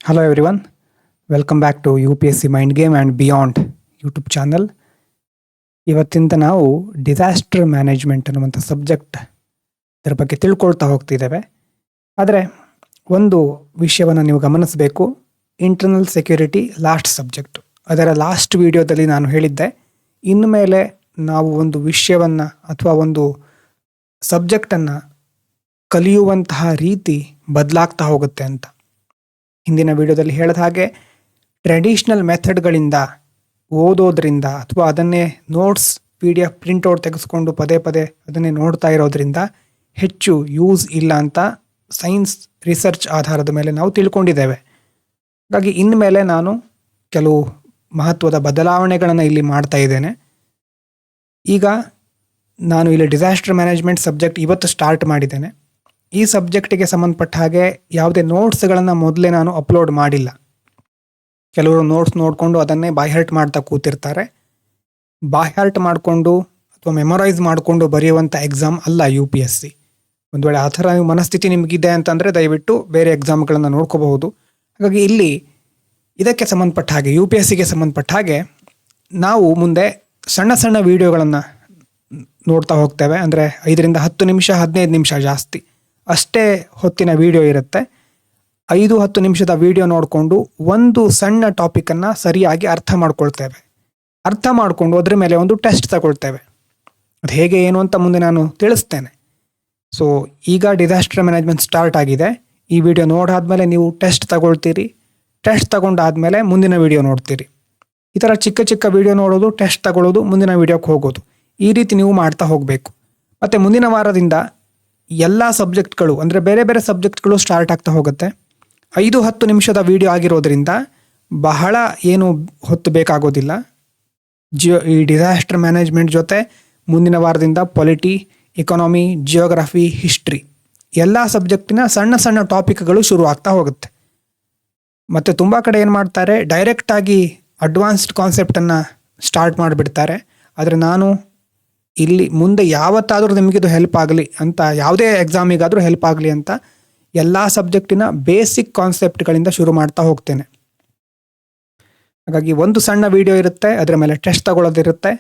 Hello everyone, welcome back to UPSC Mind Game and Beyond YouTube channel. ಇವತ್ತಿಂದ ನಾವು disaster management ಅನ್ನುವಂಥ subject ಇದರ ಬಗ್ಗೆ ತಿಳ್ಕೊಳ್ತಾ ಹೋಗ್ತಿದ್ದೇವೆ. ಆದರೆ ಒಂದು ವಿಷಯವನ್ನು ನೀವು ಗಮನಿಸಬೇಕು, ಇಂಟರ್ನಲ್ ಸೆಕ್ಯೂರಿಟಿ ಲಾಸ್ಟ್ ಸಬ್ಜೆಕ್ಟ್. ಅದರ ಲಾಸ್ಟ್ ವಿಡಿಯೋದಲ್ಲಿ ನಾನು ಹೇಳಿದ್ದೆ, ಇನ್ಮೇಲೆ ನಾವು ಒಂದು ವಿಷಯವನ್ನು ಅಥವಾ ಒಂದು ಸಬ್ಜೆಕ್ಟನ್ನು ಕಲಿಯುವಂತಹ ರೀತಿ ಬದಲಾಗ್ತಾ ಹೋಗುತ್ತೆ ಅಂತ. ಹಿಂದಿನ ವಿಡಿಯೋದಲ್ಲಿ ಹೇಳಿದ ಹಾಗೆ ಟ್ರೆಡಿಷ್ನಲ್ ಮೆಥಡ್ಗಳಿಂದ ಓದೋದ್ರಿಂದ ಅಥವಾ ಅದನ್ನೇ ನೋಟ್ಸ್ PDF ಪ್ರಿಂಟ್ಔಟ್ ತೆಗೆಸ್ಕೊಂಡು ಪದೇ ಪದೇ ಅದನ್ನೇ ನೋಡ್ತಾ ಇರೋದ್ರಿಂದ ಹೆಚ್ಚು ಯೂಸ್ ಇಲ್ಲ ಅಂತ ಸೈನ್ಸ್ ರಿಸರ್ಚ್ ಆಧಾರದ ಮೇಲೆ ನಾವು ತಿಳ್ಕೊಂಡಿದ್ದೇವೆ. ಹಾಗಾಗಿ ಇನ್ಮೇಲೆ ನಾನು ಕೆಲವು ಮಹತ್ವದ ಬದಲಾವಣೆಗಳನ್ನು ಇಲ್ಲಿ ಮಾಡ್ತಾ ಇದ್ದೇನೆ. ಈಗ ನಾನು ಇಲ್ಲಿ ಡಿಸಾಸ್ಟರ್ ಮ್ಯಾನೇಜ್ಮೆಂಟ್ ಸಬ್ಜೆಕ್ಟ್ ಇವತ್ತು ಸ್ಟಾರ್ಟ್ ಮಾಡಿದ್ದೇನೆ. ಈ ಸಬ್ಜೆಕ್ಟಿಗೆ ಸಂಬಂಧಪಟ್ಟ ಹಾಗೆ ಯಾವುದೇ ನೋಟ್ಸ್ಗಳನ್ನು ಮೊದಲೇ ನಾನು ಅಪ್ಲೋಡ್ ಮಾಡಿಲ್ಲ. ಕೆಲವರು ನೋಟ್ಸ್ ನೋಡಿಕೊಂಡು ಅದನ್ನೇ ಬಾಯ್ಹರ್ಟ್ ಮಾಡ್ತಾ ಕೂತಿರ್ತಾರೆ. ಬಾಯ್ಹರ್ಟ್ ಮಾಡಿಕೊಂಡು ಅಥವಾ ಮೆಮೊರೈಸ್ ಮಾಡಿಕೊಂಡು ಬರೆಯುವಂಥ ಎಕ್ಸಾಮ್ ಅಲ್ಲ UPSC. ಒಂದು ವೇಳೆ ಆ ಥರ ನೀವು ಮನಸ್ಥಿತಿ ನಿಮಗಿದೆ ಅಂತಂದರೆ ದಯವಿಟ್ಟು ಬೇರೆ ಎಕ್ಸಾಮ್ಗಳನ್ನು ನೋಡ್ಕೋಬಹುದು. ಹಾಗಾಗಿ ಇಲ್ಲಿ ಇದಕ್ಕೆ ಸಂಬಂಧಪಟ್ಟ ಹಾಗೆ UPSCಗೆ ಸಂಬಂಧಪಟ್ಟ ಹಾಗೆ ನಾವು ಮುಂದೆ ಸಣ್ಣ ಸಣ್ಣ ವೀಡಿಯೋಗಳನ್ನು ನೋಡ್ತಾ ಹೋಗ್ತೇವೆ. ಅಂದರೆ 5ರಿಂದ 10 ನಿಮಿಷ 15 ನಿಮಿಷ ಜಾಸ್ತಿ ಅಷ್ಟೇ ಹೊತ್ತಿನ ವಿಡಿಯೋ ಇರುತ್ತೆ. 5-10 ನಿಮಿಷದ ವಿಡಿಯೋ ನೋಡಿಕೊಂಡು ಒಂದು ಸಣ್ಣ ಟಾಪಿಕನ್ನು ಸರಿಯಾಗಿ ಅರ್ಥ ಮಾಡ್ಕೊಳ್ತೇವೆ. ಅರ್ಥ ಮಾಡಿಕೊಂಡು ಅದ್ರ ಮೇಲೆ ಒಂದು ಟೆಸ್ಟ್ ತಗೊಳ್ತೇವೆ. ಅದು ಹೇಗೆ ಏನು ಅಂತ ಮುಂದೆ ನಾನು ತಿಳಿಸ್ತೇನೆ. ಸೊ ಈಗ ಡಿಸಾಸ್ಟರ್ ಮ್ಯಾನೇಜ್ಮೆಂಟ್ ಸ್ಟಾರ್ಟ್ ಆಗಿದೆ. ಈ ವಿಡಿಯೋ ನೋಡಾದ್ಮೇಲೆ ನೀವು ಟೆಸ್ಟ್ ತಗೊಳ್ತೀರಿ. ಟೆಸ್ಟ್ ತಗೊಂಡಾದ್ಮೇಲೆ ಮುಂದಿನ ವಿಡಿಯೋ ನೋಡ್ತೀರಿ. ಈ ಥರ ಚಿಕ್ಕ ಚಿಕ್ಕ ವಿಡಿಯೋ ನೋಡೋದು, ಟೆಸ್ಟ್ ತಗೊಳ್ಳೋದು, ಮುಂದಿನ ವಿಡಿಯೋಕ್ಕೆ ಹೋಗೋದು, ಈ ರೀತಿ ನೀವು ಮಾಡ್ತಾ ಹೋಗಬೇಕು. ಮತ್ತು ಮುಂದಿನ ವಾರದಿಂದ ಎಲ್ಲ ಸಬ್ಜೆಕ್ಟ್ಗಳು ಅಂದರೆ ಬೇರೆ ಬೇರೆ ಸಬ್ಜೆಕ್ಟ್ಗಳು ಸ್ಟಾರ್ಟ್ ಆಗ್ತಾ ಹೋಗುತ್ತೆ. 5-10 ನಿಮಿಷದ ವಿಡಿಯೋ ಆಗಿರೋದ್ರಿಂದ ಬಹಳ ಏನು ಹೊತ್ತು ಬೇಕಾಗೋದಿಲ್ಲ. ಈ ಡಿಸಾಸ್ಟರ್ ಮ್ಯಾನೇಜ್ಮೆಂಟ್ ಜೊತೆ ಮುಂದಿನ ವಾರದಿಂದ ಪೊಲಿಟಿ, ಎಕಾನಮಿ, ಜಿಯೋಗ್ರಫಿ, ಹಿಸ್ಟ್ರಿ ಎಲ್ಲ ಸಬ್ಜೆಕ್ಟಿನ ಸಣ್ಣ ಸಣ್ಣ ಟಾಪಿಕ್ಗಳು ಶುರು ಆಗ್ತಾ ಹೋಗುತ್ತೆ. ಮತ್ತು ತುಂಬ ಕಡೆ ಏನು ಮಾಡ್ತಾರೆ, ಡೈರೆಕ್ಟಾಗಿ ಅಡ್ವಾನ್ಸ್ಡ್ ಕಾನ್ಸೆಪ್ಟನ್ನು ಸ್ಟಾರ್ಟ್ ಮಾಡಿಬಿಡ್ತಾರೆ. ಆದರೆ ನಾನು ಇಲ್ಲಿ ಮುಂದೆ ಯಾವತ್ತಾದರೂ ನಿಮಗಿದು ಹೆಲ್ಪ್ ಆಗಲಿ ಅಂತ, ಯಾವುದೇ ಎಕ್ಸಾಮಿಗಾದರೂ ಹೆಲ್ಪ್ ಆಗಲಿ ಅಂತ ಎಲ್ಲ ಸಬ್ಜೆಕ್ಟಿನ ಬೇಸಿಕ್ ಕಾನ್ಸೆಪ್ಟ್ಗಳಿಂದ ಶುರು ಮಾಡ್ತಾ ಹೋಗ್ತೇನೆ. ಹಾಗಾಗಿ ಒಂದು ಸಣ್ಣ ವಿಡಿಯೋ ಇರುತ್ತೆ, ಅದರ ಮೇಲೆ ಟೆಸ್ಟ್ ತಗೊಳ್ಳೋದಿರುತ್ತೆ.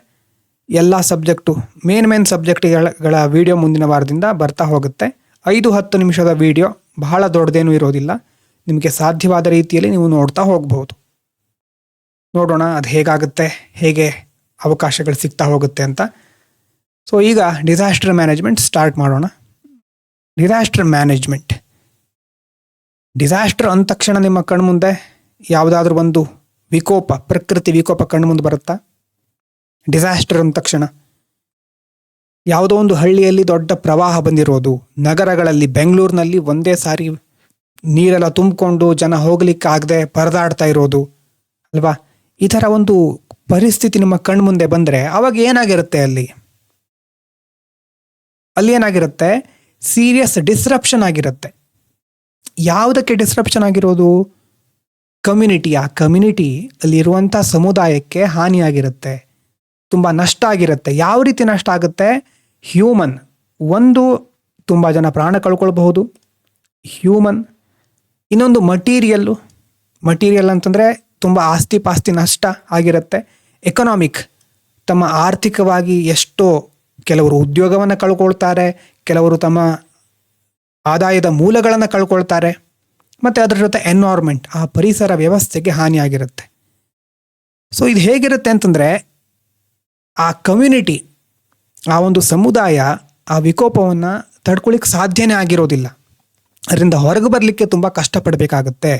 ಎಲ್ಲ ಸಬ್ಜೆಕ್ಟು ಮೇನ್ ಸಬ್ಜೆಕ್ಟ್ಗಳ ವಿಡಿಯೋ ಮುಂದಿನ ವಾರದಿಂದ ಬರ್ತಾ ಹೋಗುತ್ತೆ. 5-10 ನಿಮಿಷದ ವಿಡಿಯೋ, ಬಹಳ ದೊಡ್ಡದೇನೂ ಇರೋದಿಲ್ಲ. ನಿಮಗೆ ಸಾಧ್ಯವಾದ ರೀತಿಯಲ್ಲಿ ನೀವು ನೋಡ್ತಾ ಹೋಗ್ಬೋದು. ನೋಡೋಣ ಅದು ಹೇಗಾಗುತ್ತೆ, ಹೇಗೆ ಅವಕಾಶಗಳು ಸಿಗ್ತಾ ಹೋಗುತ್ತೆ ಅಂತ. ಸೊ ಈಗ ಡಿಸಾಸ್ಟರ್ ಮ್ಯಾನೇಜ್ಮೆಂಟ್ ಸ್ಟಾರ್ಟ್ ಮಾಡೋಣ. ಡಿಸಾಸ್ಟರ್ ಅಂದ ತಕ್ಷಣ ನಿಮ್ಮ ಕಣ್ಮುಂದೆ ಯಾವುದಾದ್ರೂ ಒಂದು ವಿಕೋಪ, ಪ್ರಕೃತಿ ವಿಕೋಪ ಕಣ್ಮುಂದೆ ಬರುತ್ತಾ? ಡಿಸಾಸ್ಟರ್ ಅಂದ ತಕ್ಷಣ ಯಾವುದೋ ಒಂದು ಹಳ್ಳಿಯಲ್ಲಿ ದೊಡ್ಡ ಪ್ರವಾಹ ಬಂದಿರೋದು, ನಗರಗಳಲ್ಲಿ ಬೆಂಗಳೂರಿನಲ್ಲಿ ಒಂದೇ ಸಾರಿ ನೀರೆಲ್ಲ ತುಂಬಿಕೊಂಡು ಜನ ಹೋಗ್ಲಿಕ್ಕಾಗದೆ ಪರದಾಡ್ತಾ ಇರೋದು ಅಲ್ವಾ? ಈ ಥರ ಒಂದು ಪರಿಸ್ಥಿತಿ ನಿಮ್ಮ ಕಣ್ಮುಂದೆ ಬಂದರೆ ಅವಾಗ ಏನಾಗಿರುತ್ತೆ? ಅಲ್ಲಿ ಏನಾಗಿರುತ್ತೆ? ಸೀರಿಯಸ್ ಡಿಸ್ರಪ್ಷನ್ ಆಗಿರುತ್ತೆ. ಯಾವುದಕ್ಕೆ ಡಿಸ್ರಪ್ಷನ್ ಆಗಿರೋದು? ಕಮ್ಯುನಿಟಿ ಅಲ್ಲಿರುವಂಥ ಸಮುದಾಯಕ್ಕೆ ಹಾನಿಯಾಗಿರುತ್ತೆ, ತುಂಬ ನಷ್ಟ ಆಗಿರುತ್ತೆ. ಯಾವ ರೀತಿ ನಷ್ಟ ಆಗುತ್ತೆ? ಹ್ಯೂಮನ್, ಒಂದು ತುಂಬ ಜನ ಪ್ರಾಣ ಕಳ್ಕೊಳ್ಬಹುದು, ಹ್ಯೂಮನ್. ಇನ್ನೊಂದು ಮಟೀರಿಯಲ್ ಅಂತಂದರೆ ತುಂಬ ಆಸ್ತಿ ಪಾಸ್ತಿ ನಷ್ಟ ಆಗಿರುತ್ತೆ. ಎಕನಾಮಿಕ್, ತಮ್ಮ ಆರ್ಥಿಕವಾಗಿ ಎಷ್ಟೋ ಕೆಲವರು ಉದ್ಯೋಗವನ್ನು ಕಳ್ಕೊಳ್ತಾರೆ, ಕೆಲವರು ತಮ್ಮ ಆದಾಯದ ಮೂಲಗಳನ್ನು ಕಳ್ಕೊಳ್ತಾರೆ. ಮತ್ತು ಅದರ ಜೊತೆ ಎನ್ವೈರ್ಮೆಂಟ್, ಆ ಪರಿಸರ ವ್ಯವಸ್ಥೆಗೆ ಹಾನಿಯಾಗಿರುತ್ತೆ. ಸೊ ಇದು ಹೇಗಿರುತ್ತೆ ಅಂತಂದರೆ, ಆ ಕಮ್ಯುನಿಟಿ, ಆ ಒಂದು ಸಮುದಾಯ ಆ ವಿಕೋಪವನ್ನು ತಡ್ಕೊಳ್ಳಿಕ್ಕೆ ಸಾಧ್ಯನೇ ಆಗಿರೋದಿಲ್ಲ. ಅದರಿಂದ ಹೊರಗೆ ಬರಲಿಕ್ಕೆ ತುಂಬ ಕಷ್ಟಪಡಬೇಕಾಗುತ್ತೆ.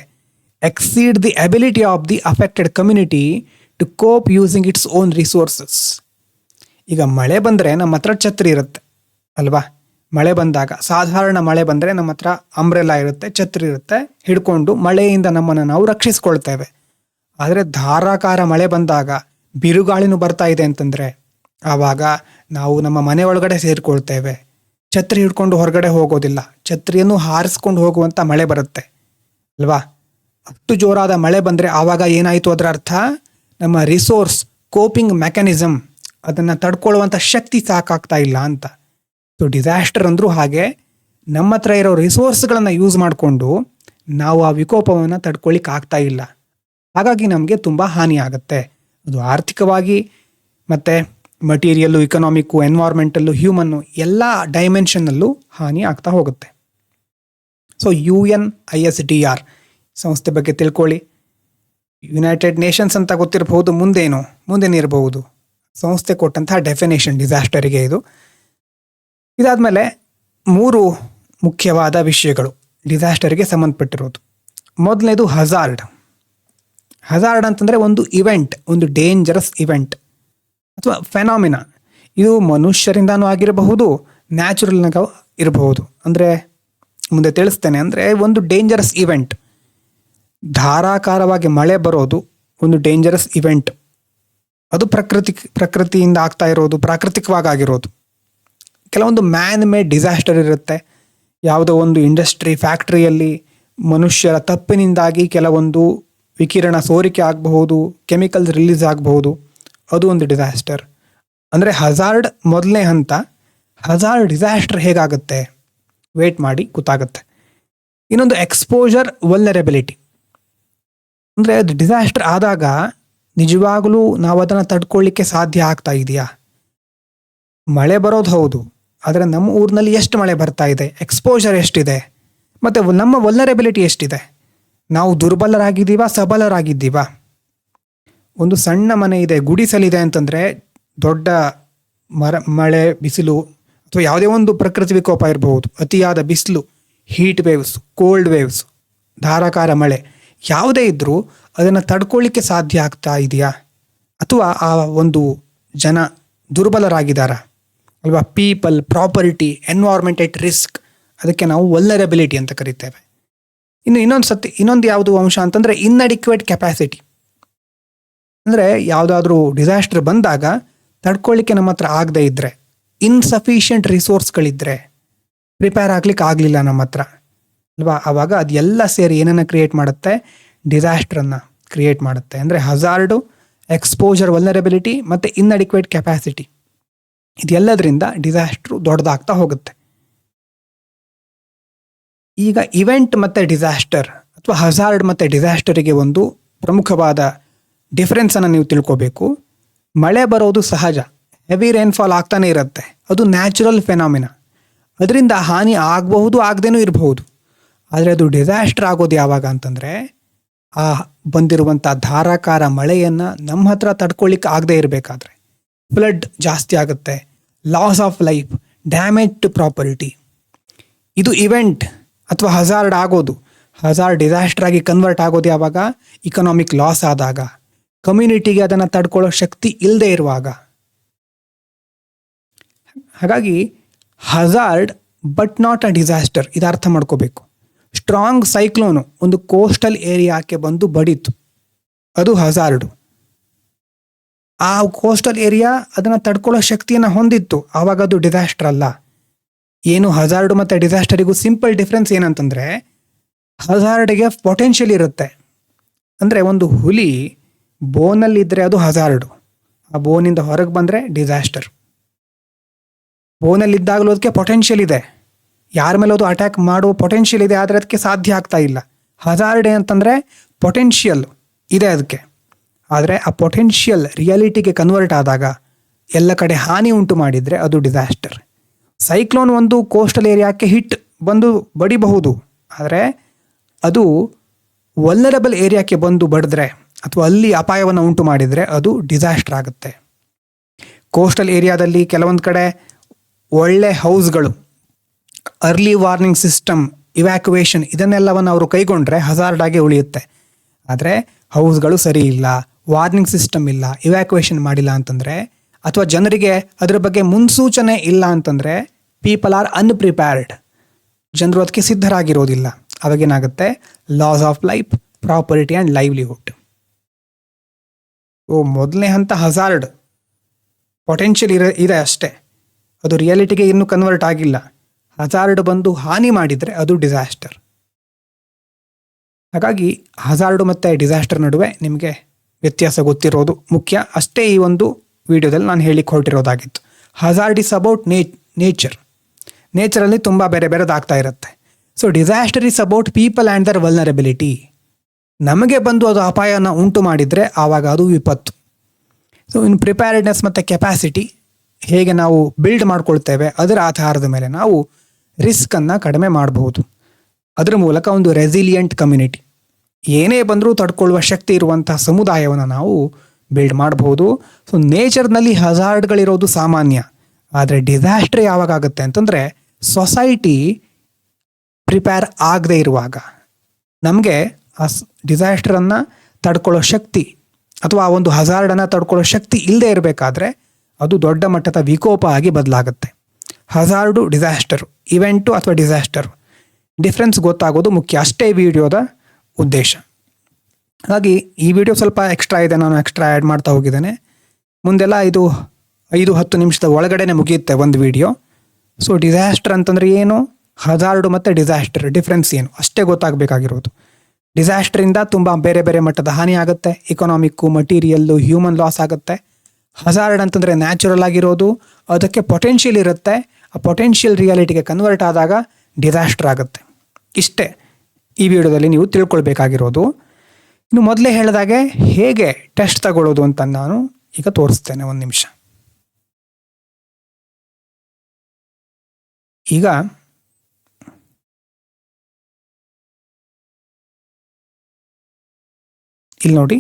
Exceed the ability of the affected community to cope using its own resources. ಈಗ ಮಳೆ ಬಂದರೆ ನಮ್ಮ ಹತ್ರ ಛತ್ರಿ ಇರುತ್ತೆ ಅಲ್ವಾ? ಮಳೆ ಬಂದಾಗ, ಸಾಧಾರಣ ಮಳೆ ಬಂದರೆ ನಮ್ಮ ಹತ್ರ ಅಂಬ್ರೆಲಾ ಇರುತ್ತೆ, ಛತ್ರಿ ಇರುತ್ತೆ, ಹಿಡ್ಕೊಂಡು ಮಳೆಯಿಂದ ನಮ್ಮನ್ನು ನಾವು ರಕ್ಷಿಸ್ಕೊಳ್ತೇವೆ. ಆದರೆ ಧಾರಾಕಾರ ಮಳೆ ಬಂದಾಗ, ಬಿರುಗಾಳಿನೂ ಬರ್ತಾ ಇದೆ ಅಂತಂದರೆ ಆವಾಗ ನಾವು ನಮ್ಮ ಮನೆ ಒಳಗಡೆ ಸೇರಿಕೊಳ್ತೇವೆ. ಛತ್ರಿ ಹಿಡ್ಕೊಂಡು ಹೊರಗಡೆ ಹೋಗೋದಿಲ್ಲ, ಛತ್ರಿಯನ್ನು ಹಾರಿಸ್ಕೊಂಡು ಹೋಗುವಂಥ ಮಳೆ ಬರುತ್ತೆ ಅಲ್ವಾ? ಅಷ್ಟು ಜೋರಾದ ಮಳೆ ಬಂದರೆ ಆವಾಗ ಏನಾಯಿತು? ಅದರ ಅರ್ಥ ನಮ್ಮ ರಿಸೋರ್ಸ್ ಕೋಪಿಂಗ್ ಮೆಕ್ಯಾನಿಸಮ್, ಅದನ್ನು ತಡ್ಕೊಳ್ಳುವಂಥ ಶಕ್ತಿ ಸಾಕಾಗ್ತಾ ಇಲ್ಲ ಅಂತ. ಸೊ ಡಿಸಾಸ್ಟರ್ ಅಂದರೂ ಹಾಗೆ ನಮ್ಮ ಹತ್ರ ಇರೋ ರಿಸೋರ್ಸ್ಗಳನ್ನು ಯೂಸ್ ಮಾಡಿಕೊಂಡು ನಾವು ಆ ವಿಕೋಪವನ್ನು ತಡ್ಕೊಳ್ಳಿಕ್ಕೆ ಆಗ್ತಾ ಇಲ್ಲ. ಹಾಗಾಗಿ ನಮಗೆ ತುಂಬ ಹಾನಿ ಆಗುತ್ತೆ. ಅದು ಆರ್ಥಿಕವಾಗಿ ಮತ್ತು ಮಟೀರಿಯಲ್ಲು, ಇಕನಾಮಿಕ್ಕು, ಎನ್ವೈರ್ಮೆಂಟಲ್ಲು, ಹ್ಯೂಮನ್ನು ಎಲ್ಲ ಡೈಮೆನ್ಷನ್ನಲ್ಲೂ ಹಾನಿ ಆಗ್ತಾ ಹೋಗುತ್ತೆ. ಸೊ UNISDR ಸಂಸ್ಥೆ ಬಗ್ಗೆ ತಿಳ್ಕೊಳ್ಳಿ. ಯುನೈಟೆಡ್ ನೇಷನ್ಸ್ ಅಂತ ಗೊತ್ತಿರಬಹುದು, ಮುಂದೇನಿರಬಹುದು. ಸಂಸ್ಥೆ ಕೊಟ್ಟಂತಹ ಡೆಫಿನೇಷನ್ ಡಿಸಾಸ್ಟರಿಗೆ ಇದು. ಇದಾದಮೇಲೆ 3 ಮುಖ್ಯವಾದ ವಿಷಯಗಳು ಡಿಸಾಸ್ಟರ್ಗೆ ಸಂಬಂಧಪಟ್ಟಿರೋದು. ಮೊದಲನೇದು ಹಜಾರ್ಡ್. ಹಜಾರ್ಡ್ ಅಂತಂದರೆ ಒಂದು ಇವೆಂಟ್, ಒಂದು ಡೇಂಜರಸ್ ಇವೆಂಟ್ ಅಥವಾ ಫೆನಾಮಿನಾ. ಇದು ಮನುಷ್ಯರಿಂದನೂ ಆಗಿರಬಹುದು, ನ್ಯಾಚುರಲ್ನಾಗ ಇರಬಹುದು. ಅಂದರೆ ಮುಂದೆ ತಿಳಿಸ್ತೇನೆ. ಅಂದರೆ ಒಂದು ಡೇಂಜರಸ್ ಇವೆಂಟ್, ಧಾರಾಕಾರವಾಗಿ ಮಳೆ ಬರೋದು ಒಂದು ಡೇಂಜರಸ್ ಇವೆಂಟ್. ಅದು ಪ್ರಕೃತಿಯಿಂದ ಆಗ್ತಾ ಇರೋದು, ಪ್ರಾಕೃತಿಕವಾಗಿ ಆಗಿರೋದು. ಕೆಲವೊಂದು ಮ್ಯಾನ್ ಮೇಡ್ ಡಿಸಾಸ್ಟರ್ ಇರುತ್ತೆ. ಯಾವುದೋ ಒಂದು ಇಂಡಸ್ಟ್ರಿ, ಫ್ಯಾಕ್ಟ್ರಿಯಲ್ಲಿ ಮನುಷ್ಯರ ತಪ್ಪಿನಿಂದಾಗಿ ಕೆಲವೊಂದು ವಿಕಿರಣ ಸೋರಿಕೆ ಆಗಬಹುದು, ಕೆಮಿಕಲ್ಸ್ ರಿಲೀಸ್ ಆಗಬಹುದು. ಅದು ಒಂದು ಡಿಸಾಸ್ಟರ್. ಅಂದರೆ ಹಜಾರ್ಡ್ ಮೊದಲನೇ ಹಂತ. ಹಜಾರ್ಡ್ ಡಿಸಾಸ್ಟರ್ ಹೇಗಾಗುತ್ತೆ ವೇಟ್ ಮಾಡಿ ಗೊತ್ತಾಗುತ್ತೆ. ಇನ್ನೊಂದು ಎಕ್ಸ್ಪೋಜರ್ ವಲ್ನರಬಿಲಿಟಿ. ಅಂದರೆ ಅದು ಡಿಸಾಸ್ಟರ್ ಆದಾಗ ನಿಜವಾಗಲೂ ನಾವು ಅದನ್ನು ತಡ್ಕೊಳ್ಳಿಕ್ಕೆ ಸಾಧ್ಯ ಆಗ್ತಾ ಇದೆಯಾ? ಮಳೆ ಬರೋದು ಹೌದು, ಆದರೆ ನಮ್ಮ ಊರಿನಲ್ಲಿ ಎಷ್ಟು ಮಳೆ ಬರ್ತಾ ಇದೆ, ಎಕ್ಸ್ಪೋಜರ್ ಎಷ್ಟಿದೆ, ಮತ್ತು ನಮ್ಮ ವಲ್ನರಬಿಲಿಟಿ ಎಷ್ಟಿದೆ, ನಾವು ದುರ್ಬಲರಾಗಿದ್ದೀವಾ, ಸಬಲರಾಗಿದ್ದೀವಾ? ಒಂದು ಸಣ್ಣ ಮನೆ ಇದೆ, ಗುಡಿಸಲಿದೆ ಅಂತಂದರೆ ದೊಡ್ಡ ಮಳೆ, ಬಿಸಿಲು ಅಥವಾ ಯಾವುದೇ ಒಂದು ಪ್ರಕೃತಿ ವಿಕೋಪ ಇರಬಹುದು, ಅತಿಯಾದ ಬಿಸಿಲು, ಹೀಟ್ ವೇವ್ಸ್, ಕೋಲ್ಡ್ ವೇವ್ಸ್, ಧಾರಾಕಾರ ಮಳೆ, ಯಾವುದೇ ಇದ್ದರೂ ಅದನ್ನು ತಡ್ಕೊಳ್ಳಿಕ್ಕೆ ಸಾಧ್ಯ ಆಗ್ತಾ ಇದೆಯಾ? ಅಥವಾ ಆ ಒಂದು ಜನ ದುರ್ಬಲರಾಗಿದ್ದಾರಾ ಅಲ್ವಾ? ಪೀಪಲ್, ಪ್ರಾಪರ್ಟಿ, ಎನ್ವೈರ್ಮೆಂಟ್ ಎಟ್ ರಿಸ್ಕ್, ಅದಕ್ಕೆ ನಾವು ವಲ್ನರಬಿಲಿಟಿ ಅಂತ ಕರಿತೇವೆ. ಇನ್ನೊಂದು ಯಾವುದು ಅಂಶ ಅಂತಂದರೆ ಇನ್ಅಡಿಕ್ವೇಟ್ ಕೆಪಾಸಿಟಿ. ಅಂದರೆ ಯಾವುದಾದ್ರೂ ಡಿಸಾಸ್ಟರ್ ಬಂದಾಗ ತಡ್ಕೊಳ್ಳಿಕ್ಕೆ ನಮ್ಮ ಹತ್ರ ಆಗದೆ ಇದ್ದರೆ, ಇನ್ಸಫಿಷಿಯೆಂಟ್ ರಿಸೋರ್ಸ್ಗಳಿದ್ದರೆ, ಪ್ರಿಪೇರ್ ಆಗ್ಲಿಕ್ಕೆ ಆಗಲಿಲ್ಲ ನಮ್ಮ ಹತ್ರ ಅಲ್ವಾ, ಆವಾಗ ಅದೆಲ್ಲ ಸೇರಿ ಏನನ್ನು ಕ್ರಿಯೇಟ್ ಮಾಡುತ್ತೆ? ಡಿಸಾಸ್ಟ್ರನ್ನು ಕ್ರಿಯೇಟ್ ಮಾಡುತ್ತೆ. ಅಂದರೆ ಹಜಾರ್ಡು, ಎಕ್ಸ್ಪೋಜರ್ ವಲ್ನರಬಿಲಿಟಿ ಮತ್ತು ಇನ್ಅಡಿಕ್ವೇಟ್ ಕೆಪಾಸಿಟಿ, ಇದೆಲ್ಲದರಿಂದ ಡಿಸಾಸ್ಟ್ರು ದೊಡ್ಡದಾಗ್ತಾ ಹೋಗುತ್ತೆ. ಈಗ ಇವೆಂಟ್ ಮತ್ತು ಡಿಸಾಸ್ಟರ್ ಅಥವಾ ಹಜಾರ್ಡ್ ಮತ್ತು ಡಿಸಾಸ್ಟರಿಗೆ ಒಂದು ಪ್ರಮುಖವಾದ ಡಿಫ್ರೆನ್ಸನ್ನು ನೀವು ತಿಳ್ಕೋಬೇಕು. ಮಳೆ ಬರೋದು ಸಹಜ, ಹೆವಿ ರೈನ್ಫಾಲ್ ಆಗ್ತಾನೆ ಇರುತ್ತೆ, ಅದು ನ್ಯಾಚುರಲ್ ಫೆನಾಮಿನಾ. ಅದರಿಂದ ಹಾನಿ ಆಗಬಹುದು, ಆಗದೇನೂ ಇರಬಹುದು. ಆದರೆ ಅದು ಡಿಸಾಸ್ಟರ್ ಆಗೋದು ಯಾವಾಗ ಅಂತಂದರೆ, ಆ ಬಂದಿರುವಂಥ ಧಾರಾಕಾರ ಮಳೆಯನ್ನು ನಮ್ಮ ಹತ್ರ ತಡ್ಕೊಳ್ಳಿಕ್ಕೆ ಆಗದೆ ಇರಬೇಕಾದ್ರೆ ಫ್ಲಡ್ ಜಾಸ್ತಿ ಆಗುತ್ತೆ, loss of life, damage to property. ಇದು ಇವೆಂಟ್ ಅಥವಾ ಹಜಾರ್ಡ್ ಆಗೋದು. ಹಜಾರ್ಡ್ ಡಿಸಾಸ್ಟರ್ ಆಗಿ ಕನ್ವರ್ಟ್ ಆಗೋದು ಯಾವಾಗ? ಇಕನಾಮಿಕ್ ಲಾಸ್ ಆದಾಗ, ಕಮ್ಯುನಿಟಿಗೆ ಅದನ್ನು ತಡ್ಕೊಳ್ಳೋ ಶಕ್ತಿ ಇಲ್ಲದೆ ಇರುವಾಗ. ಹಾಗಾಗಿ hazard but not a disaster, ಇದು ಅರ್ಥ ಮಾಡ್ಕೋಬೇಕು. ಸ್ಟ್ರಾಂಗ್ ಸೈಕ್ಲೋನು ಒಂದು ಕೋಸ್ಟಲ್ ಏರಿಯಾಕ್ಕೆ ಬಂದು ಬಡಿತು, ಅದು ಹಜಾರ್ಡು. ಆ ಕೋಸ್ಟಲ್ ಏರಿಯಾ ಅದನ್ನು ತಡ್ಕೊಳ್ಳೋ ಶಕ್ತಿಯನ್ನು ಹೊಂದಿತ್ತು, ಆವಾಗ ಅದು ಡಿಸಾಸ್ಟರ್ ಅಲ್ಲ. ಏನು ಹಜಾರ್ಡು ಮತ್ತು ಡಿಸಾಸ್ಟರಿಗೂ ಸಿಂಪಲ್ ಡಿಫ್ರೆನ್ಸ್ ಏನಂತಂದರೆ, ಹಜಾರ್ಡ್ಗೆ ಪೊಟೆನ್ಷಿಯಲ್ ಇರುತ್ತೆ. ಅಂದರೆ ಒಂದು ಹುಲಿ ಬೋನಲ್ಲಿದ್ದರೆ ಅದು ಹಜಾರ್ಡು, ಆ ಬೋನಿಂದ ಹೊರಗೆ ಬಂದರೆ ಡಿಸಾಸ್ಟರ್. ಬೋನಲ್ಲಿದ್ದಾಗಲೂ ಅದಕ್ಕೆ ಪೊಟೆನ್ಷಿಯಲ್ ಇದೆ, ಯಾರ ಮೇಲೆ ಅದು ಅಟ್ಯಾಕ್ ಮಾಡುವ ಪೊಟೆನ್ಷಿಯಲ್ ಇದೆ, ಆದರೆ ಅದಕ್ಕೆ ಸಾಧ್ಯ ಆಗ್ತಾ ಇಲ್ಲ. ಹಜಾರ್ಡ್ ಅಂತಂದರೆ ಪೊಟೆನ್ಷಿಯಲ್ ಇದೆ ಅದಕ್ಕೆ, ಆದರೆ ಆ ಪೊಟೆನ್ಷಿಯಲ್ ರಿಯಾಲಿಟಿಗೆ ಕನ್ವರ್ಟ್ ಆದಾಗ ಎಲ್ಲ ಕಡೆ ಹಾನಿ ಉಂಟು ಮಾಡಿದರೆ ಅದು ಡಿಸಾಸ್ಟರ್. ಸೈಕ್ಲೋನ್ ಒಂದು ಕೋಸ್ಟಲ್ ಏರಿಯಾಕ್ಕೆ ಹಿಟ್ ಬಂದು ಬಡಿಬಹುದು, ಆದರೆ ಅದು ವಲ್ನರಬಲ್ ಏರಿಯಾಕ್ಕೆ ಬಂದು ಬಡಿದ್ರೆ ಅಥವಾ ಅಲ್ಲಿ ಅಪಾಯವನ್ನು ಉಂಟು ಮಾಡಿದರೆ ಅದು ಡಿಸಾಸ್ಟರ್ ಆಗುತ್ತೆ. ಕೋಸ್ಟಲ್ ಏರಿಯಾದಲ್ಲಿ ಕೆಲವೊಂದು ಕಡೆ ಒಳ್ಳೆ ಹೌಸ್ಗಳು, ಅರ್ಲಿ ವಾರ್ನಿಂಗ್ ಸಿಸ್ಟಮ್, ಇವ್ಯಾಕ್ಯುವೇಷನ್ ಇದನ್ನೆಲ್ಲವನ್ನು ಅವರು ಕೈಗೊಂಡ್ರೆ ಹಜಾರ್ಡ್ ಆಗಿ ಉಳಿಯುತ್ತೆ. ಆದರೆ ಹೌಸ್ಗಳು ಸರಿ ಇಲ್ಲ, ವಾರ್ನಿಂಗ್ ಸಿಸ್ಟಮ್ ಇಲ್ಲ, ಇವ್ಯಾಕ್ಯುವೇಷನ್ ಮಾಡಿಲ್ಲ ಅಂತಂದರೆ, ಅಥವಾ ಜನರಿಗೆ ಅದರ ಬಗ್ಗೆ ಮುನ್ಸೂಚನೆ ಇಲ್ಲ ಅಂತಂದರೆ, ಪೀಪಲ್ ಆರ್ ಅನ್ಪ್ರಿಪೇರ್ಡ್, ಜನರು ಅದಕ್ಕೆ ಸಿದ್ಧರಾಗಿರೋದಿಲ್ಲ. ಅವಾಗೇನಾಗುತ್ತೆ? Loss of life, property and livelihood. ಮೊದಲನೇ ಹಂತ ಹಜಾರ್ಡ್, ಪೊಟೆನ್ಷಿಯಲ್ ಇದೆ ಅಷ್ಟೇ, ಅದು ರಿಯಾಲಿಟಿಗೆ ಇನ್ನೂ ಕನ್ವರ್ಟ್ ಆಗಿಲ್ಲ. ಹಜಾರ್ಡ್ ಬಂದು ಹಾನಿ ಮಾಡಿದರೆ ಅದು ಡಿಸಾಸ್ಟರ್. ಹಾಗಾಗಿ ಹಜಾರ್ಡು ಮತ್ತು ಡಿಸಾಸ್ಟರ್ ನಡುವೆ ನಿಮಗೆ ವ್ಯತ್ಯಾಸ ಗೊತ್ತಿರೋದು ಮುಖ್ಯ. ಅಷ್ಟೇ ಈ ಒಂದು ವಿಡಿಯೋದಲ್ಲಿ ನಾನು ಹೇಳಿಕ್ಕೆ ಹೊರಟಿರೋದಾಗಿತ್ತು. ಹಜಾರ್ಡ್ ಇಸ್ ಅಬೌಟ್ ನೇಚರಲ್ಲಿ ತುಂಬ ಬೇರೆ ಬೇರೆದಾಗ್ತಾ ಇರುತ್ತೆ. So disaster is about people and their vulnerability. ನಮಗೆ ಬಂದು ಅದು ಅಪಾಯನ ಉಂಟು ಮಾಡಿದರೆ ಆವಾಗ ಅದು ವಿಪತ್ತು. ಸೊ ಇನ್ನು ಪ್ರಿಪೇರ್ಡ್ನೆಸ್ ಮತ್ತು ಕೆಪಾಸಿಟಿ ಹೇಗೆ ನಾವು ಬಿಲ್ಡ್ ಮಾಡ್ಕೊಳ್ತೇವೆ ಅದರ ಆಧಾರದ ಮೇಲೆ ನಾವು ರಿಸ್ಕನ್ನು ಕಡಿಮೆ ಮಾಡಬಹುದು. ಅದರ ಮೂಲಕ ಒಂದು ರೆಸಿಲಿಯಂಟ್ ಕಮ್ಯುನಿಟಿ, ಏನೇ ಬಂದರೂ ತಡ್ಕೊಳ್ಳುವ ಶಕ್ತಿ ಇರುವಂಥ ಸಮುದಾಯವನ್ನು ನಾವು ಬಿಲ್ಡ್ ಮಾಡಬಹುದು. ಸೊ ನೇಚರ್ನಲ್ಲಿ ಹಜಾರ್ಡ್ಗಳಿರೋದು ಸಾಮಾನ್ಯ, ಆದರೆ ಡಿಸಾಸ್ಟರ್ ಯಾವಾಗ ಆಗುತ್ತೆ ಅಂತಂದರೆ ಸೊಸೈಟಿ ಪ್ರಿಪೇರ್ ಆಗದೆ ಇರುವಾಗ, ನಮಗೆ ಆ ಡಿಸಾಸ್ಟರನ್ನು ತಡ್ಕೊಳ್ಳೋ ಶಕ್ತಿ ಅಥವಾ ಆ ಒಂದು ಹಜಾರ್ಡನ್ನು ತಡ್ಕೊಳ್ಳೋ ಶಕ್ತಿ ಇಲ್ಲದೆ ಇರಬೇಕಾದ್ರೆ ಅದು ದೊಡ್ಡ ಮಟ್ಟದ ವಿಕೋಪ ಆಗಿ ಬದಲಾಗುತ್ತೆ. ಹಜಾರ್ಡು, ಡಿಸಾಸ್ಟರು, ಇವೆಂಟು ಅಥವಾ ಡಿಸಾಸ್ಟರು ಡಿಫ್ರೆನ್ಸ್ ಗೊತ್ತಾಗೋದು ಮುಖ್ಯ. ಅಷ್ಟೇ ವಿಡಿಯೋದ ಉದ್ದೇಶ. ಹಾಗಾಗಿ ಈ ವಿಡಿಯೋ ಸ್ವಲ್ಪ ಎಕ್ಸ್ಟ್ರಾ ಇದೆ, ನಾನು ಎಕ್ಸ್ಟ್ರಾ ಆ್ಯಡ್ ಮಾಡ್ತಾ ಹೋಗಿದ್ದೇನೆ. ಮುಂದೆಲ್ಲ ಇದು 5-10 ನಿಮಿಷದ ಒಳಗಡೆನೆ ಮುಗಿಯುತ್ತೆ ಒಂದು ವಿಡಿಯೋ. ಸೊ ಡಿಸಾಸ್ಟರ್ ಅಂತಂದರೆ ಏನು, ಹಜಾರ್ಡು ಮತ್ತು ಡಿಸಾಸ್ಟರ್ ಡಿಫ್ರೆನ್ಸ್ ಏನು ಅಷ್ಟೇ ಗೊತ್ತಾಗಬೇಕಾಗಿರೋದು. ಡಿಸಾಸ್ಟರಿಂದ ತುಂಬ ಬೇರೆ ಬೇರೆ ಮಟ್ಟದ ಹಾನಿ ಆಗುತ್ತೆ, ಇಕನಾಮಿಕ್ಕು, ಮಟೀರಿಯಲ್ಲು, ಹ್ಯೂಮನ್ ಲಾಸ್ ಆಗುತ್ತೆ. ಹಜಾರ್ಡ್ ಅಂತಂದರೆ ನ್ಯಾಚುರಲ್ ಆಗಿರೋದು, ಅದಕ್ಕೆ ಪೊಟೆನ್ಷಿಯಲ್ ಇರುತ್ತೆ, ಆ ಪೊಟೆನ್ಷಿಯಲ್ ರಿಯಾಲಿಟಿಗೆ ಕನ್ವರ್ಟ್ ಆದಾಗ ಡಿಸಾಸ್ಟರ್ ಆಗುತ್ತೆ. ಇಷ್ಟೇ ಈ ವಿಡಿಯೋದಲ್ಲಿ ನೀವು ತಿಳ್ಕೊಳ್ಬೇಕಾಗಿರೋದು. ಇನ್ನು ಮೊದಲೇ ಹೇಳಿದಾಗೆ ಹೇಗೆ ಟೆಸ್ಟ್ ತಗೊಳ್ಳೋದು ಅಂತ ನಾನು ಈಗ ತೋರಿಸ್ತೇನೆ. ಒಂದು ನಿಮಿಷ. ಈಗ ಇಲ್ಲಿ ನೋಡಿ,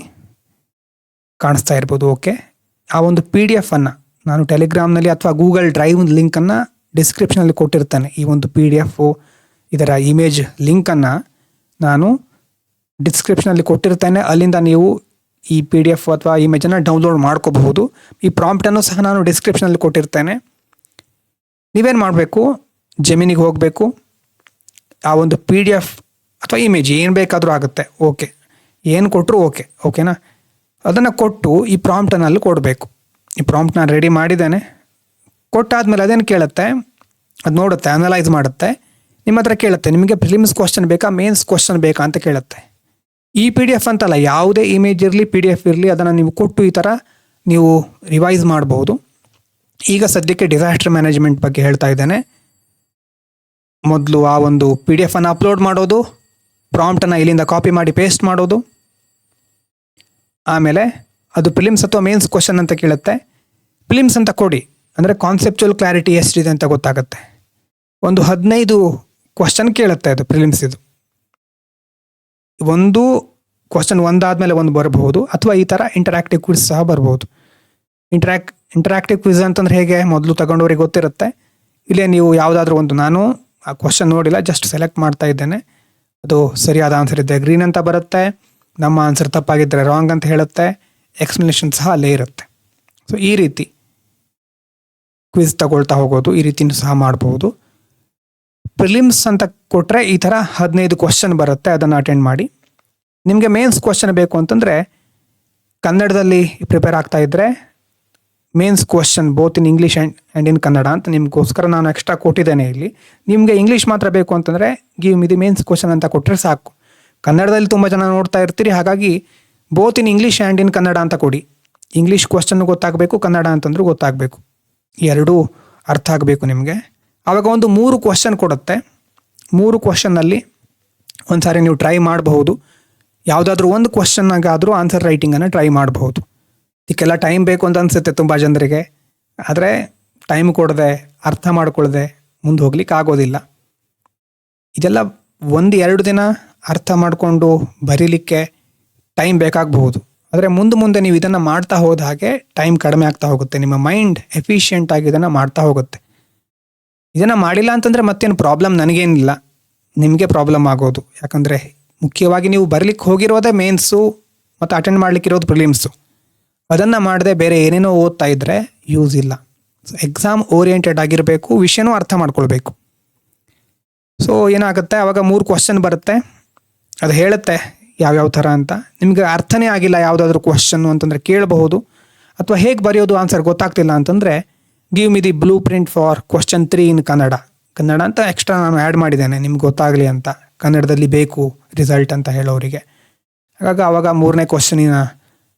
ಕಾಣಿಸ್ತಾ ಇರ್ಬೋದು. ಓಕೆ, ಆ ಒಂದು PDF ಅನ್ನು ನಾನು ಟೆಲಿಗ್ರಾಮ್ನಲ್ಲಿ ಅಥವಾ ಗೂಗಲ್ ಡ್ರೈವ್ ಲಿಂಕನ್ನು ಡಿಸ್ಕ್ರಿಪ್ಷನಲ್ಲಿ ಕೊಟ್ಟಿರ್ತೇನೆ. ಈ ಒಂದು PDF ಇದರ ಇಮೇಜ್ ಲಿಂಕನ್ನು ನಾನು ಡಿಸ್ಕ್ರಿಪ್ಷನಲ್ಲಿ ಕೊಟ್ಟಿರ್ತೇನೆ. ಅಲ್ಲಿಂದ ನೀವು ಈ PDF ಅಥವಾ ಇಮೇಜನ್ನು ಡೌನ್ಲೋಡ್ ಮಾಡ್ಕೋಬಹುದು. ಈ ಪ್ರಾಂಪ್ಟನ್ನು ಸಹ ನಾನು ಡಿಸ್ಕ್ರಿಪ್ಷನಲ್ಲಿ ಕೊಟ್ಟಿರ್ತೇನೆ. ನೀವೇನು ಮಾಡಬೇಕು, ಜಮೀನಿಗೆ ಹೋಗಬೇಕು, ಆ ಒಂದು PDF ಅಥವಾ ಇಮೇಜ್ ಏನು ಬೇಕಾದರೂ ಆಗುತ್ತೆ, ಓಕೆ, ಏನು ಕೊಟ್ಟರು ಓಕೆನಾ, ಅದನ್ನು ಕೊಟ್ಟು ಈ ಪ್ರಾಂಪ್ಟನಲ್ಲಿ ಕೊಡಬೇಕು. ಈ ಪ್ರಾಂಪ್ಟ್ ನಾನು ರೆಡಿ ಮಾಡಿದ್ದೇನೆ. ಕೊಟ್ಟಾದಮೇಲೆ ಅದೇನು ಕೇಳುತ್ತೆ, ಅದು ನೋಡುತ್ತೆ, ಅನಲೈಸ್ ಮಾಡುತ್ತೆ, ನಿಮ್ಮ ಹತ್ರ ಕೇಳುತ್ತೆ ನಿಮಗೆ ಪ್ರಿಲಿಮ್ಸ್ ಕ್ವಶನ್ ಬೇಕಾ, ಮೇನ್ಸ್ ಕ್ವಶನ್ ಬೇಕಾ ಅಂತ ಕೇಳುತ್ತೆ. ಈ PDF ಅಂತಲ್ಲ, ಯಾವುದೇ ಇಮೇಜ್ ಇರಲಿ, PDF ಇರಲಿ, ಅದನ್ನು ನೀವು ಕೊಟ್ಟು ಈ ಥರ ನೀವು ರಿವೈಸ್ ಮಾಡಬಹುದು. ಈಗ ಸದ್ಯಕ್ಕೆ ಡಿಸಾಸ್ಟರ್ ಮ್ಯಾನೇಜ್ಮೆಂಟ್ ಬಗ್ಗೆ ಹೇಳ್ತಾ ಇದ್ದೇನೆ. ಮೊದಲು ಆ ಒಂದು PDF ಅನ್ನು ಅಪ್ಲೋಡ್ ಮಾಡೋದು, ಪ್ರಾಂಪ್ಟನ್ನು ಇಲ್ಲಿಂದ ಕಾಪಿ ಮಾಡಿ ಪೇಸ್ಟ್ ಮಾಡೋದು, ಆಮೇಲೆ ಅದು ಪ್ರಿಲಿಮ್ಸ್ ಅಥವಾ ಮೇನ್ಸ್ ಕ್ವಶನ್ ಅಂತ ಕೇಳುತ್ತೆ. ಪ್ರಿಲಿಮ್ಸ್ ಅಂತ ಕೊಡಿ, ಅಂದರೆ ಕಾನ್ಸೆಪ್ಚುವಲ್ ಕ್ಲಾರಿಟಿ ಎಷ್ಟಿದೆ ಅಂತ ಗೊತ್ತಾಗುತ್ತೆ. ಒಂದು 15 ಕ್ವಶನ್ ಕೇಳುತ್ತೆ ಅದು ಪ್ರಿಲಿಮ್ಸ್. ಇದು ಒಂದು ಕ್ವಶನ್ ಒಂದಾದಮೇಲೆ ಒಂದು ಬರಬಹುದು, ಅಥವಾ ಈ ಥರ ಇಂಟರಾಕ್ಟಿವ್ ಕ್ವಿಜ್ ಸಹ ಬರ್ಬೋದು. ಇಂಟರಾಕ್ಟಿವ್ ಕ್ವಿಜ್ ಅಂತಂದ್ರೆ ಹೇಗೆ, ಮೊದಲು ತಗೊಂಡವ್ರಿಗೆ ಗೊತ್ತಿರುತ್ತೆ. ಇಲ್ಲೇ ನೀವು ಯಾವುದಾದ್ರೂ ಒಂದು, ನಾನು ಆ ಕ್ವಶನ್ ನೋಡಿಲ್ಲ, ಜಸ್ಟ್ ಸೆಲೆಕ್ಟ್ ಮಾಡ್ತಾ ಇದ್ದೇನೆ. ಅದು ಸರಿಯಾದ ಆನ್ಸರ್ ಇದ್ದರೆ ಗ್ರೀನ್ ಅಂತ ಬರುತ್ತೆ, ನಮ್ಮ ಆನ್ಸರ್ ತಪ್ಪಾಗಿದ್ದರೆ ರಾಂಗ್ ಅಂತ ಹೇಳುತ್ತೆ. ಎಕ್ಸ್ಪ್ಲನೇಷನ್ ಸಹ ಅಲ್ಲೇ ಇರುತ್ತೆ. ಸೊ ಈ ರೀತಿ ಕ್ವಿಜ್ ತಗೊಳ್ತಾ ಹೋಗೋದು, ಈ ರೀತಿಯೂ ಸಹ ಮಾಡ್ಬೋದು. ಪ್ರಿಲಿಮ್ಸ್ ಅಂತ ಕೊಟ್ಟರೆ ಈ ಥರ 15 ಕ್ವಶನ್ ಬರುತ್ತೆ, ಅದನ್ನು ಅಟೆಂಡ್ ಮಾಡಿ. ನಿಮಗೆ ಮೇನ್ಸ್ ಕ್ವಶನ್ ಬೇಕು ಅಂತಂದರೆ ಕನ್ನಡದಲ್ಲಿ ಪ್ರಿಪೇರ್ ಆಗ್ತಾ ಇದ್ದರೆ mains question both in English and in Kannada ಅಂತ ನಿಮಗೋಸ್ಕರ ನಾನು ಎಕ್ಸ್ಟ್ರಾ ಕೊಟ್ಟಿದ್ದೇನೆ ಇಲ್ಲಿ. ನಿಮಗೆ ಇಂಗ್ಲೀಷ್ ಮಾತ್ರ ಬೇಕು ಅಂತಂದರೆ give me the mains question ಅಂತ ಕೊಟ್ಟರೆ ಸಾಕು. ಕನ್ನಡದಲ್ಲಿ ತುಂಬ ಜನ ನೋಡ್ತಾ ಇರ್ತೀರಿ, ಹಾಗಾಗಿ both in English and in Kannada ಅಂತ ಕೊಡಿ. ಇಂಗ್ಲೀಷ್ ಕ್ವಶನ್ ಗೊತ್ತಾಗಬೇಕು, ಕನ್ನಡ ಅಂತಂದ್ರೂ ಗೊತ್ತಾಗಬೇಕು, ಎರಡೂ ಅರ್ಥ ಆಗಬೇಕು ನಿಮಗೆ. ಆವಾಗ ಒಂದು 3 ಕ್ವಶನ್ ಕೊಡುತ್ತೆ. 3 ಕ್ವಶನ್ನಲ್ಲಿ ಒಂದು ಸಾರಿ ನೀವು ಟ್ರೈ ಮಾಡಬಹುದು. ಯಾವುದಾದ್ರೂ ಒಂದು ಕ್ವಶನ್ನಾಗಾದರೂ ಆನ್ಸರ್ ರೈಟಿಂಗನ್ನು ಟ್ರೈ ಮಾಡಬಹುದು. ಇದಕ್ಕೆಲ್ಲ ಟೈಮ್ ಬೇಕು ಅಂತ ಅನಿಸುತ್ತೆ ತುಂಬ ಜನರಿಗೆ, ಆದರೆ ಟೈಮ್ ಕೊಡದೆ, ಅರ್ಥ ಮಾಡ್ಕೊಳ್ಳದೆ ಮುಂದೆ ಹೋಗ್ಲಿಕ್ಕೆ ಆಗೋದಿಲ್ಲ. ಇದೆಲ್ಲ 1-2 ದಿನ ಅರ್ಥ ಮಾಡಿಕೊಂಡು ಬರೀಲಿಕ್ಕೆ ಟೈಮ್ ಬೇಕಾಗಬಹುದು, ಆದರೆ ಮುಂದೆ ನೀವು ಇದನ್ನು ಮಾಡ್ತಾ ಹೋದ ಹಾಗೆ ಟೈಮ್ ಕಡಿಮೆ ಆಗ್ತಾ ಹೋಗುತ್ತೆ. ನಿಮ್ಮ ಮೈಂಡ್ ಎಫಿಷಿಯೆಂಟ್ ಆಗಿ ಇದನ್ನು ಮಾಡ್ತಾ ಹೋಗುತ್ತೆ. ಇದನ್ನು ಮಾಡಿಲ್ಲ ಅಂತಂದರೆ ಮತ್ತೇನು ಪ್ರಾಬ್ಲಮ್ ನನಗೇನಿಲ್ಲ, ನಿಮಗೆ ಪ್ರಾಬ್ಲಮ್ ಆಗೋದು. ಯಾಕಂದರೆ ಮುಖ್ಯವಾಗಿ ನೀವು ಬರಲಿಕ್ಕೆ ಹೋಗಿರೋದೇ ಮೇನ್ಸು ಮತ್ತು ಅಟೆಂಡ್ ಮಾಡಲಿಕ್ಕಿರೋದು ಪ್ರಿಲಿಮ್ಸು. ಅದನ್ನು ಮಾಡದೆ ಬೇರೆ ಏನೇನೋ ಓದ್ತಾ ಇದ್ದರೆ ಯೂಸ್ ಇಲ್ಲ. ಸೊ ಎಕ್ಸಾಮ್ ಓರಿಯೆಂಟೆಡ್ ಆಗಿರಬೇಕು, ವಿಷಯನೂ ಅರ್ಥ ಮಾಡ್ಕೊಳ್ಬೇಕು. ಸೊ ಏನಾಗುತ್ತೆ, ಆವಾಗ 3 ಕ್ವಶನ್ ಬರುತ್ತೆ, ಅದು ಹೇಳುತ್ತೆ ಯಾವ್ಯಾವ ಥರ ಅಂತ. ನಿಮಗೆ ಅರ್ಥನೇ ಆಗಿಲ್ಲ ಯಾವುದಾದ್ರೂ ಕ್ವಶನ್ನು ಅಂತಂದರೆ ಕೇಳಬಹುದು, ಅಥವಾ ಹೇಗೆ ಬರೆಯೋದು ಆನ್ಸರ್ ಗೊತ್ತಾಗ್ತಿಲ್ಲ ಅಂತಂದರೆ give me the blue print for question 3 ಇನ್ ಕನ್ನಡ ಅಂತ ಎಕ್ಸ್ಟ್ರಾ ನಾನು ಆ್ಯಡ್ ಮಾಡಿದ್ದೇನೆ ನಿಮ್ಗೆ ಗೊತ್ತಾಗಲಿ ಅಂತ, ಕನ್ನಡದಲ್ಲಿ ಬೇಕು ರಿಸಲ್ಟ್ ಅಂತ ಹೇಳೋರಿಗೆ. ಹಾಗಾಗಿ ಆವಾಗ 3ನೇ ಕ್ವಶನಿನ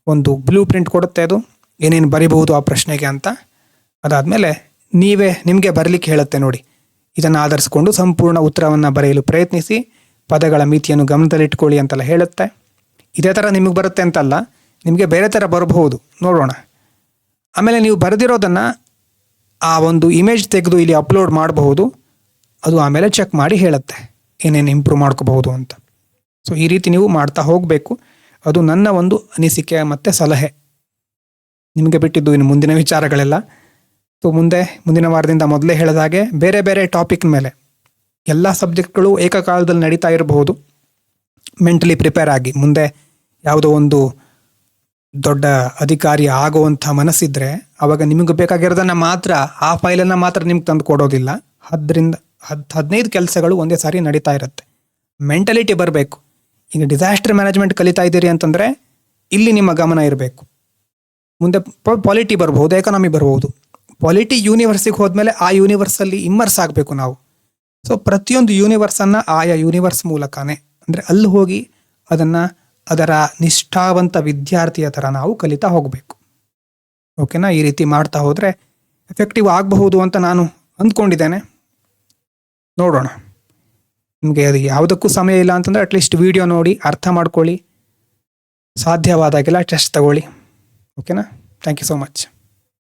ಒಂದು ಬ್ಲೂ ಪ್ರಿಂಟ್ ಕೊಡುತ್ತೆ, ಅದು ಏನೇನು ಬರಿಬಹುದು ಆ ಪ್ರಶ್ನೆಗೆ ಅಂತ. ಅದಾದಮೇಲೆ ನಿಮಗೆ ಬರಲಿಕ್ಕೆ ಹೇಳುತ್ತೆ ನೋಡಿ, ಇದನ್ನು ಆಧರಿಸಿಕೊಂಡು ಸಂಪೂರ್ಣ ಉತ್ತರವನ್ನು ಬರೆಯಲು ಪ್ರಯತ್ನಿಸಿ. ಪದಗಳ ಮಿತಿಯನ್ನು ಗಮನದಲ್ಲಿಟ್ಕೊಳ್ಳಿ ಅಂತೆಲ್ಲ ಹೇಳುತ್ತೆ. ಇದೇ ಥರ ನಿಮಗೆ ಬರುತ್ತೆ ಅಂತಲ್ಲ, ನಿಮಗೆ ಬೇರೆ ಥರ ಬರಬಹುದು, ನೋಡೋಣ. ಆಮೇಲೆ ನೀವು ಬರೆದಿರೋದನ್ನು ಆ ಒಂದು ಇಮೇಜ್ ತೆಗೆದು ಇಲ್ಲಿ ಅಪ್ಲೋಡ್ ಮಾಡಬಹುದು. ಅದು ಆಮೇಲೆ ಚೆಕ್ ಮಾಡಿ ಹೇಳುತ್ತೆ ಏನೇನು ಇಂಪ್ರೂವ್ ಮಾಡ್ಕೋಬಹುದು ಅಂತ. ಸೊ ಈ ರೀತಿ ನೀವು ಮಾಡ್ತಾ ಹೋಗಬೇಕು. ಅದು ನನ್ನ ಒಂದು ಅನಿಸಿಕೆ ಮತ್ತು ಸಲಹೆ, ನಿಮಗೆ ಬಿಟ್ಟಿದ್ದು ಇನ್ನು ಮುಂದಿನ ವಿಚಾರಗಳೆಲ್ಲ. ಸೊ ಮುಂದಿನ ವಾರದಿಂದ ಮೊದಲೇ ಹೇಳಿದ ಹಾಗೆ ಬೇರೆ ಬೇರೆ ಟಾಪಿಕ್ ಮೇಲೆ ಎಲ್ಲ ಸಬ್ಜೆಕ್ಟ್ಗಳು ಏಕಕಾಲದಲ್ಲಿ ನಡೀತಾ ಇರಬಹುದು. ಮೆಂಟಲಿ ಪ್ರಿಪೇರ್ ಆಗಿ, ಮುಂದೆ ಯಾವುದೋ ಒಂದು ದೊಡ್ಡ ಅಧಿಕಾರಿ ಆಗುವಂಥ ಮನಸ್ಸಿದ್ರೆ ಆವಾಗ ನಿಮಗೆ ಬೇಕಾಗಿರೋದನ್ನು ಮಾತ್ರ, ಆ ಫೈಲನ್ನು ಮಾತ್ರ ನಿಮ್ಗೆ ತಂದು ಕೊಡೋದಿಲ್ಲ. 10-15 ಕೆಲಸಗಳು ಒಂದೇ ಸಾರಿ ನಡೀತಾ ಇರುತ್ತೆ. ಮೆಂಟಲಿಟಿ ಬರಬೇಕು. ಈಗ ಡಿಸಾಸ್ಟರ್ ಮ್ಯಾನೇಜ್ಮೆಂಟ್ ಕಲಿತಾ ಇದ್ದೀರಿ ಅಂತಂದರೆ ಇಲ್ಲಿ ನಿಮ್ಮ ಗಮನ ಇರಬೇಕು. ಮುಂದೆ ಪಾಲಿಟಿ ಬರ್ಬೋದು, ಎಕಾನಮಿ ಬರ್ಬೋದು. ಪಾಲಿಟಿ ಯೂನಿವರ್ಸಿಗೆ ಹೋದ್ಮೇಲೆ ಆ ಯೂನಿವರ್ಸಲ್ಲಿ ಇಮ್ಮರ್ಸ್ ಆಗಬೇಕು ನಾವು. ಸೊ ಪ್ರತಿಯೊಂದು ಯೂನಿವರ್ಸನ್ನು ಆಯಾ ಯೂನಿವರ್ಸ್ ಮೂಲಕನೇ, ಅಂದರೆ ಅಲ್ಲಿ ಹೋಗಿ ಅದರ ನಿಷ್ಠಾವಂತ ವಿದ್ಯಾರ್ಥಿಯ ಥರ ನಾವು ಕಲಿತಾ ಹೋಗಬೇಕು. ಓಕೆನಾ? ಈ ರೀತಿ ಮಾಡ್ತಾ ಹೋದರೆ ಎಫೆಕ್ಟಿವ್ ಆಗಬಹುದು ಅಂತ ನಾನು ಅಂದ್ಕೊಂಡಿದ್ದೇನೆ. ನೋಡೋಣ. ನಿಮಗೆ ಅದು ಯಾವುದಕ್ಕೂ ಸಮಯ ಇಲ್ಲ ಅಂತಂದರೆ ಅಟ್ಲೀಸ್ಟ್ ವಿಡಿಯೋ ನೋಡಿ ಅರ್ಥ ಮಾಡ್ಕೊಳ್ಳಿ. ಸಾಧ್ಯವಾದಾಗೆಲ್ಲ ಟೆಸ್ಟ್ ತಗೊಳ್ಳಿ. ಓಕೆನಾ? Thank you so much.